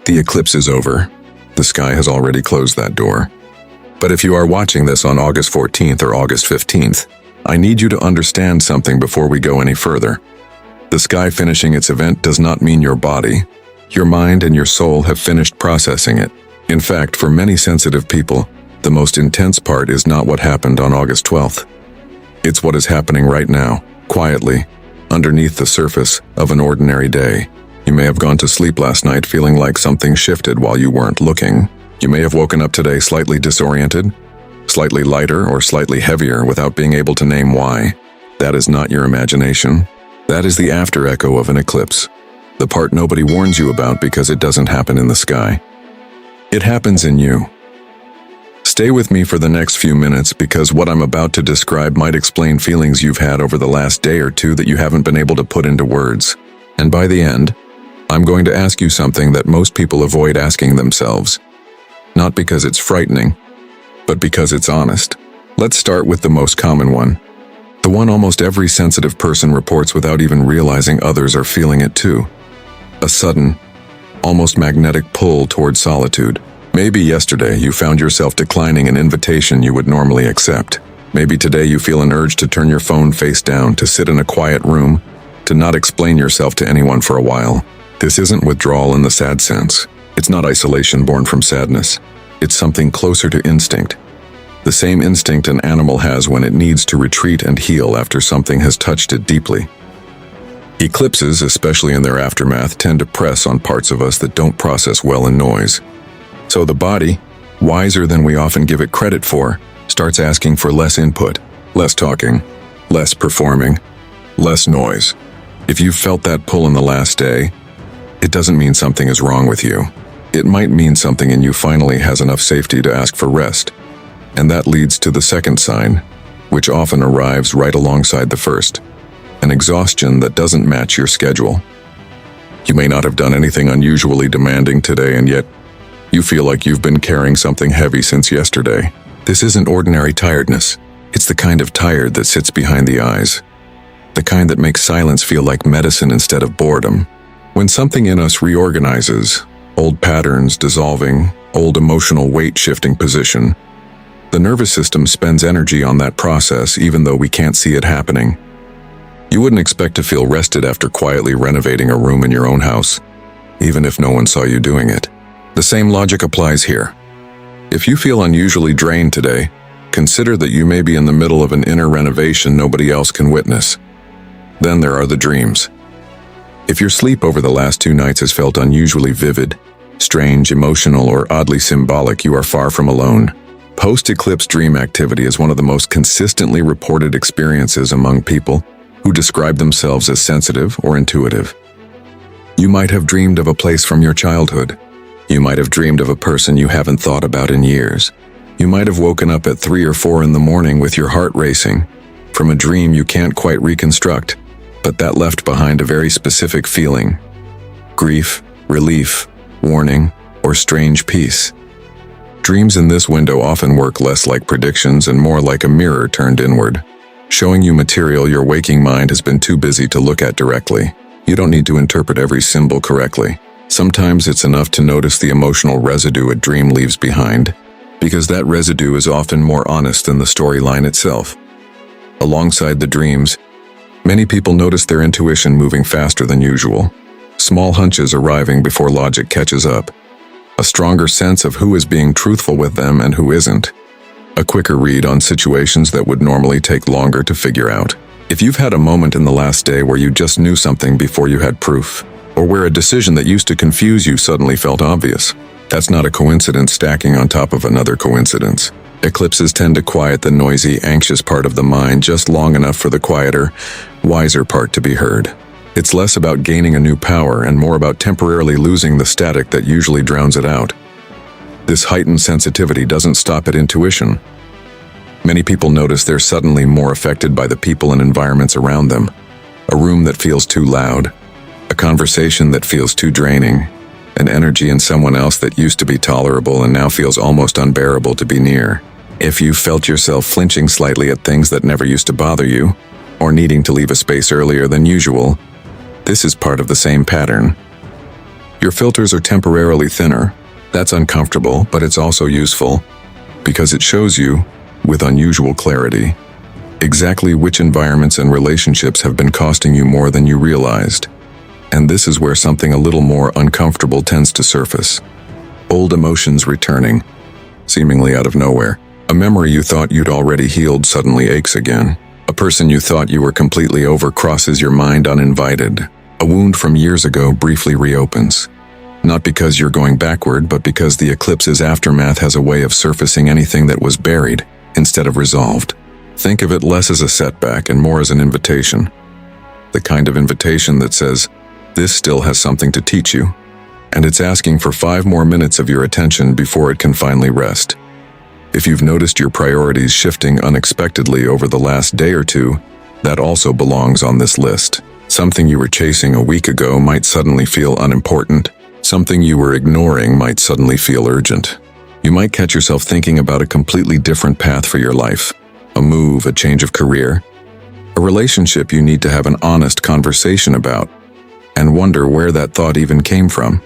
The eclipse is over. The sky has already closed that door. But if you are watching this on August 14th or August 15th, I need you to understand something before we go any further. The sky finishing its event does not mean your body, your mind, and your soul have finished processing it. In fact, for many sensitive people, the most intense part is not what happened on August 12th. It's what is happening right now, quietly, underneath the surface of an ordinary day. You may have gone to sleep last night feeling like something shifted while you weren't looking. You may have woken up today slightly disoriented, slightly lighter or slightly heavier without being able to name why. That is not your imagination. That is the after echo of an eclipse. The part nobody warns you about because it doesn't happen in the sky. It happens in you. Stay with me for the next few minutes because what I'm about to describe might explain feelings you've had over the last day or two that you haven't been able to put into words. And by the end, I'm going to ask you something that most people avoid asking themselves. Not because it's frightening, but because it's honest. Let's start with the most common one. The one almost every sensitive person reports without even realizing others are feeling it too. A sudden, almost magnetic pull toward solitude. Maybe yesterday you found yourself declining an invitation you would normally accept. Maybe today you feel an urge to turn your phone face down, to sit in a quiet room, to not explain yourself to anyone for a while. This isn't withdrawal in the sad sense. It's not isolation born from sadness. It's something closer to instinct. The same instinct an animal has when it needs to retreat and heal after something has touched it deeply. Eclipses, especially in their aftermath, tend to press on parts of us that don't process well in noise. So the body, wiser than we often give it credit for, starts asking for less input, less talking, less performing, less noise. If you've felt that pull in the last day, it doesn't mean something is wrong with you. It might mean something in you finally has enough safety to ask for rest. And that leads to the second sign, which often arrives right alongside the first. An exhaustion that doesn't match your schedule. You may not have done anything unusually demanding today, and yet you feel like you've been carrying something heavy since yesterday. This isn't ordinary tiredness. It's the kind of tired that sits behind the eyes. The kind that makes silence feel like medicine instead of boredom. When something in us reorganizes, old patterns dissolving, old emotional weight shifting position, the nervous system spends energy on that process even though we can't see it happening. You wouldn't expect to feel rested after quietly renovating a room in your own house, even if no one saw you doing it. The same logic applies here. If you feel unusually drained today, consider that you may be in the middle of an inner renovation nobody else can witness. Then there are the dreams. If your sleep over the last 2 nights has felt unusually vivid, strange, emotional, or oddly symbolic, you are far from alone. Post-eclipse dream activity is one of the most consistently reported experiences among people who describe themselves as sensitive or intuitive. You might have dreamed of a place from your childhood. You might have dreamed of a person you haven't thought about in years. You might have woken up at 3 or 4 in the morning with your heart racing from a dream you can't quite reconstruct, but that left behind a very specific feeling: grief, relief, warning, or strange peace. Dreams in this window often work less like predictions and more like a mirror turned inward, showing you material your waking mind has been too busy to look at directly. You don't need to interpret every symbol correctly. Sometimes it's enough to notice the emotional residue a dream leaves behind, because that residue is often more honest than the storyline itself. Alongside the dreams, many people notice their intuition moving faster than usual, small hunches arriving before logic catches up, a stronger sense of who is being truthful with them and who isn't, a quicker read on situations that would normally take longer to figure out. If you've had a moment in the last day where you just knew something before you had proof, or where a decision that used to confuse you suddenly felt obvious, that's not a coincidence stacking on top of another coincidence. Eclipses tend to quiet the noisy, anxious part of the mind just long enough for the quieter, wiser part to be heard. It's less about gaining a new power and more about temporarily losing the static that usually drowns it out. This heightened sensitivity doesn't stop at intuition. Many people notice they're suddenly more affected by the people and environments around them. A room that feels too loud, a conversation that feels too draining, an energy in someone else that used to be tolerable and now feels almost unbearable to be near. If you felt yourself flinching slightly at things that never used to bother you, or needing to leave a space earlier than usual, this is part of the same pattern. Your filters are temporarily thinner. That's uncomfortable, but it's also useful because it shows you, with unusual clarity, exactly which environments and relationships have been costing you more than you realized. And this is where something a little more uncomfortable tends to surface. Old emotions returning, seemingly out of nowhere. A memory you thought you'd already healed suddenly aches again. A person you thought you were completely over crosses your mind uninvited. A wound from years ago briefly reopens. Not because you're going backward, but because the eclipse's aftermath has a way of surfacing anything that was buried instead of resolved. Think of it less as a setback and more as an invitation. The kind of invitation that says, this still has something to teach you, and it's asking for 5 more minutes of your attention before it can finally rest. If you've noticed your priorities shifting unexpectedly over the last day or two, that also belongs on this list. Something you were chasing a week ago might suddenly feel unimportant. Something you were ignoring might suddenly feel urgent. You might catch yourself thinking about a completely different path for your life. A move, a change of career, a relationship you need to have an honest conversation about, and wonder where that thought even came from.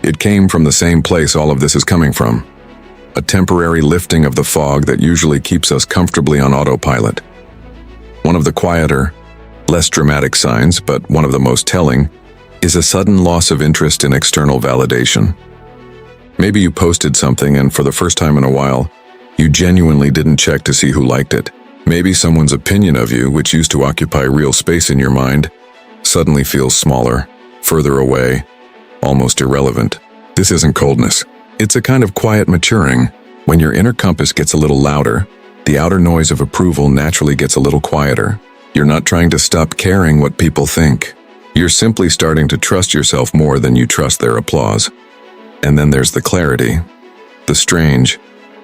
It came from the same place all of this is coming from. A temporary lifting of the fog that usually keeps us comfortably on autopilot. One of the quieter, less dramatic signs, but one of the most telling, is a sudden loss of interest in external validation. Maybe you posted something and for the first time in a while, you genuinely didn't check to see who liked it. Maybe someone's opinion of you, which used to occupy real space in your mind, suddenly feels smaller, further away, almost irrelevant. This isn't coldness. It's a kind of quiet maturing. When your inner compass gets a little louder, the outer noise of approval naturally gets a little quieter. You're not trying to stop caring what people think. You're simply starting to trust yourself more than you trust their applause. And then there's the clarity. The strange,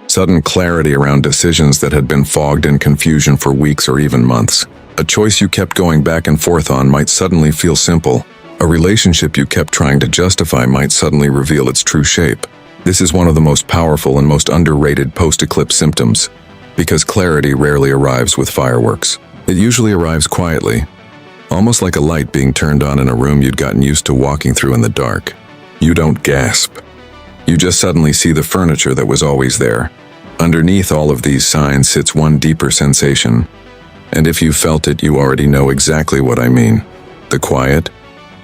sudden clarity around decisions that had been fogged in confusion for weeks or even months. A choice you kept going back and forth on might suddenly feel simple. A relationship you kept trying to justify might suddenly reveal its true shape. This is one of the most powerful and most underrated post-eclipse symptoms, because clarity rarely arrives with fireworks. It usually arrives quietly, almost like a light being turned on in a room you'd gotten used to walking through in the dark. You don't gasp. You just suddenly see the furniture that was always there. Underneath all of these signs sits one deeper sensation. And if you felt it, you already know exactly what I mean. The quiet,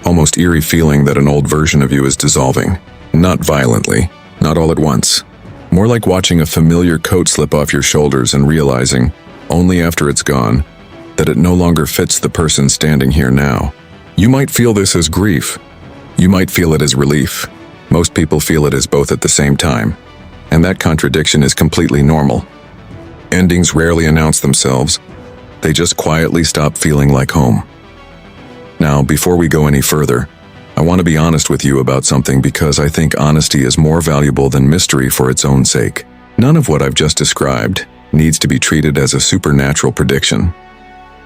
almost eerie feeling that an old version of you is dissolving. Not violently, not all at once. More like watching a familiar coat slip off your shoulders and realizing, only after it's gone, that it no longer fits the person standing here now. You might feel this as grief. You might feel it as relief. Most people feel it as both at the same time. And that contradiction is completely normal. Endings rarely announce themselves. They just quietly stop feeling like home. Now, before we go any further, I want to be honest with you about something because I think honesty is more valuable than mystery for its own sake. None of what I've just described needs to be treated as a supernatural prediction.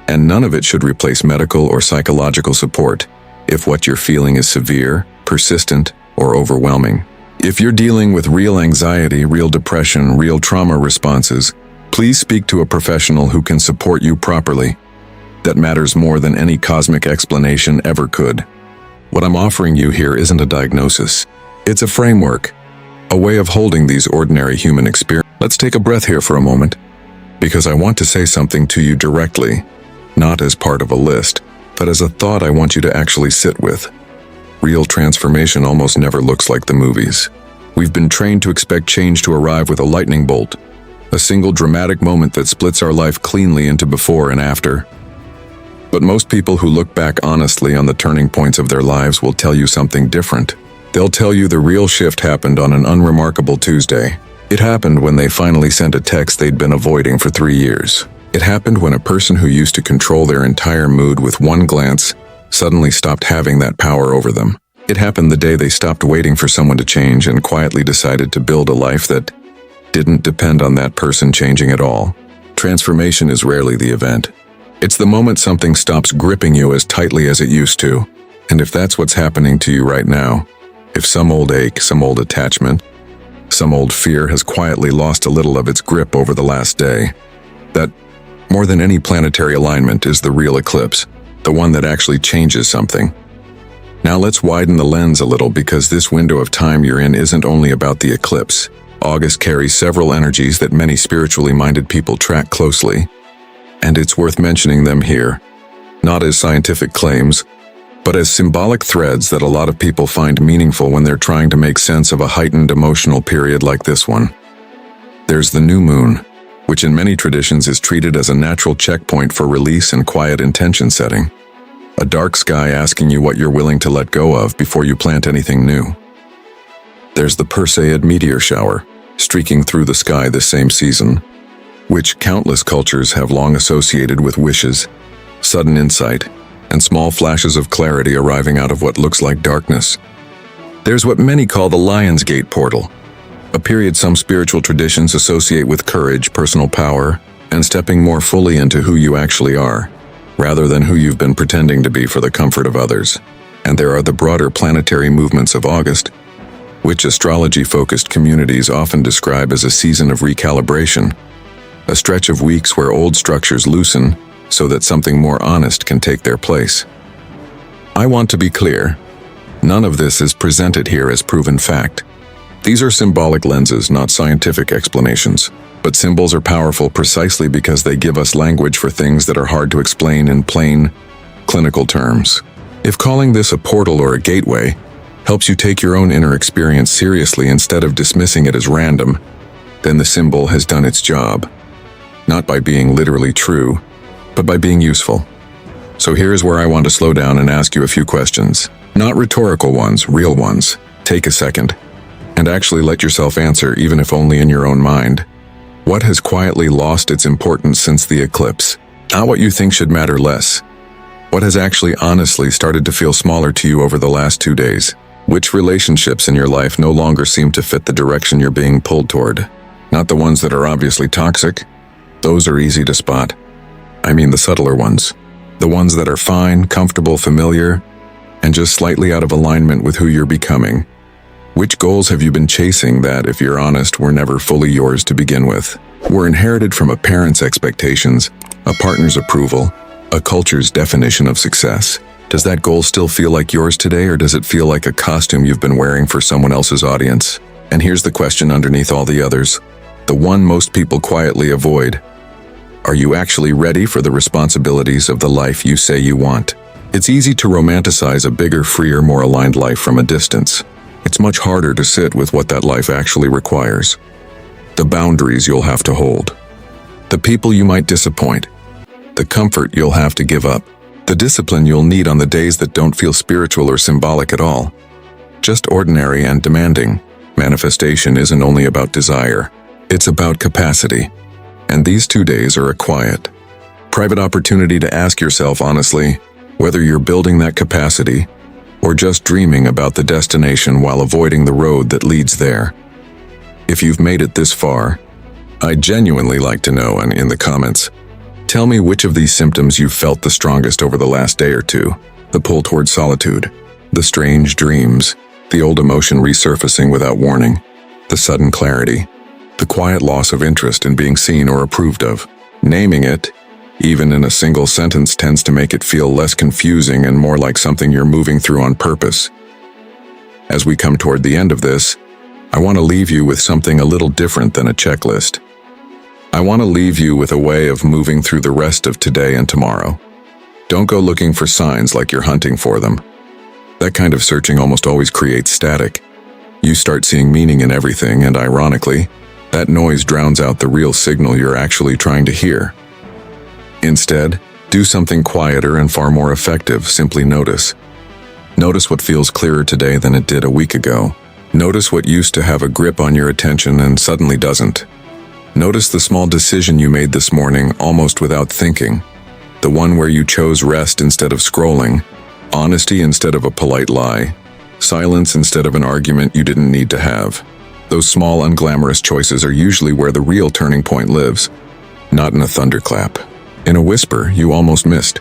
And none of it should replace medical or psychological support if what you're feeling is severe, persistent, or overwhelming. If you're dealing with real anxiety, real depression, real trauma responses, please speak to a professional who can support you properly. That matters more than any cosmic explanation ever could. What I'm offering you here isn't a diagnosis. It's a framework, a way of holding these ordinary human experiences. Let's take a breath here for a moment, because I want to say something to you directly, not as part of a list, but as a thought I want you to actually sit with. Real transformation almost never looks like the movies. We've been trained to expect change to arrive with a lightning bolt, a single dramatic moment that splits our life cleanly into before and after. But most people who look back honestly on the turning points of their lives will tell you something different. They'll tell you the real shift happened on an unremarkable Tuesday. It happened when they finally sent a text they'd been avoiding for 3 years. It happened when a person who used to control their entire mood with one glance suddenly stopped having that power over them. It happened the day they stopped waiting for someone to change and quietly decided to build a life that didn't depend on that person changing at all. Transformation is rarely the event. It's the moment something stops gripping you as tightly as it used to. And if that's what's happening to you right now, if some old ache, some old attachment, some old fear has quietly lost a little of its grip over the last day, that, more than any planetary alignment, is the real eclipse, the one that actually changes something. Now let's widen the lens a little, because this window of time you're in isn't only about the eclipse. August carries several energies that many spiritually minded people track closely, and it's worth mentioning them here, not as scientific claims, but as symbolic threads that a lot of people find meaningful when they're trying to make sense of a heightened emotional period like this one. There's the new moon, which in many traditions is treated as a natural checkpoint for release and quiet intention setting. A dark sky asking you what you're willing to let go of before you plant anything new. There's the Perseid meteor shower, streaking through the sky this same season, which countless cultures have long associated with wishes, sudden insight, and small flashes of clarity arriving out of what looks like darkness. There's what many call the Lion's Gate portal, a period some spiritual traditions associate with courage, personal power, and stepping more fully into who you actually are, rather than who you've been pretending to be for the comfort of others. And there are the broader planetary movements of August, which astrology-focused communities often describe as a season of recalibration, a stretch of weeks where old structures loosen so that something more honest can take their place. I want to be clear, none of this is presented here as proven fact. These are symbolic lenses, not scientific explanations. But symbols are powerful precisely because they give us language for things that are hard to explain in plain, clinical terms. If calling this a portal or a gateway helps you take your own inner experience seriously instead of dismissing it as random, then the symbol has done its job. Not by being literally true, but by being useful. So here's where I want to slow down and ask you a few questions. Not rhetorical ones, real ones. Take a second, and actually let yourself answer, even if only in your own mind. What has quietly lost its importance since the eclipse? Not what you think should matter less. What has actually honestly started to feel smaller to you over the last 2 days? Which relationships in your life no longer seem to fit the direction you're being pulled toward? Not the ones that are obviously toxic. Those are easy to spot. I mean the subtler ones. The ones that are fine, comfortable, familiar, and just slightly out of alignment with who you're becoming. Which goals have you been chasing that, if you're honest, were never fully yours to begin with? Were inherited from a parent's expectations, a partner's approval, a culture's definition of success? Does that goal still feel like yours today, or does it feel like a costume you've been wearing for someone else's audience? And here's the question underneath all the others, the one most people quietly avoid. Are you actually ready for the responsibilities of the life you say you want? It's easy to romanticize a bigger, freer, more aligned life from a distance. It's much harder to sit with what that life actually requires. The boundaries you'll have to hold. The people you might disappoint. The comfort you'll have to give up. The discipline you'll need on the days that don't feel spiritual or symbolic at all. Just ordinary and demanding. Manifestation isn't only about desire. It's about capacity. And these 2 days are a quiet, private opportunity to ask yourself honestly whether you're building that capacity or just dreaming about the destination while avoiding the road that leads there. If you've made it this far, I'd genuinely like to know, and in the comments, tell me which of these symptoms you've felt the strongest over the last day or two. The pull toward solitude, the strange dreams, the old emotion resurfacing without warning, the sudden clarity, the quiet loss of interest in being seen or approved of. Naming it, even in a single sentence, tends to make it feel less confusing and more like something you're moving through on purpose. As we come toward the end of this, I want to leave you with something a little different than a checklist. I want to leave you with a way of moving through the rest of today and tomorrow. Don't go looking for signs like you're hunting for them. That kind of searching almost always creates static. You start seeing meaning in everything, and ironically, that noise drowns out the real signal you're actually trying to hear. Instead, do something quieter and far more effective. Simply notice. Notice what feels clearer today than it did a week ago. Notice what used to have a grip on your attention and suddenly doesn't. Notice the small decision you made this morning almost without thinking. The one where you chose rest instead of scrolling, honesty instead of a polite lie, silence instead of an argument you didn't need to have. Those small, unglamorous choices are usually where the real turning point lives, not in a thunderclap. In a whisper you almost missed.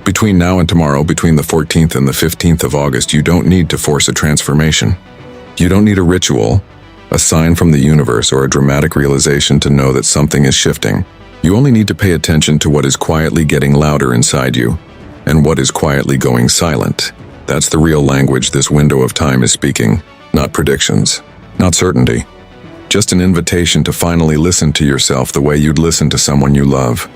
Between now and tomorrow, between the 14th and the 15th of August, you don't need to force a transformation. You don't need a ritual, a sign from the universe, or a dramatic realization to know that something is shifting. You only need to pay attention to what is quietly getting louder inside you, and what is quietly going silent. That's the real language this window of time is speaking, not predictions, not certainty. Just an invitation to finally listen to yourself the way you'd listen to someone you love.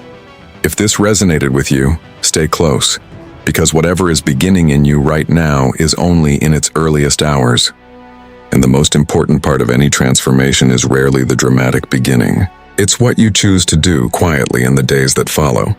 If this resonated with you, stay close, because whatever is beginning in you right now is only in its earliest hours. And the most important part of any transformation is rarely the dramatic beginning. It's what you choose to do quietly in the days that follow.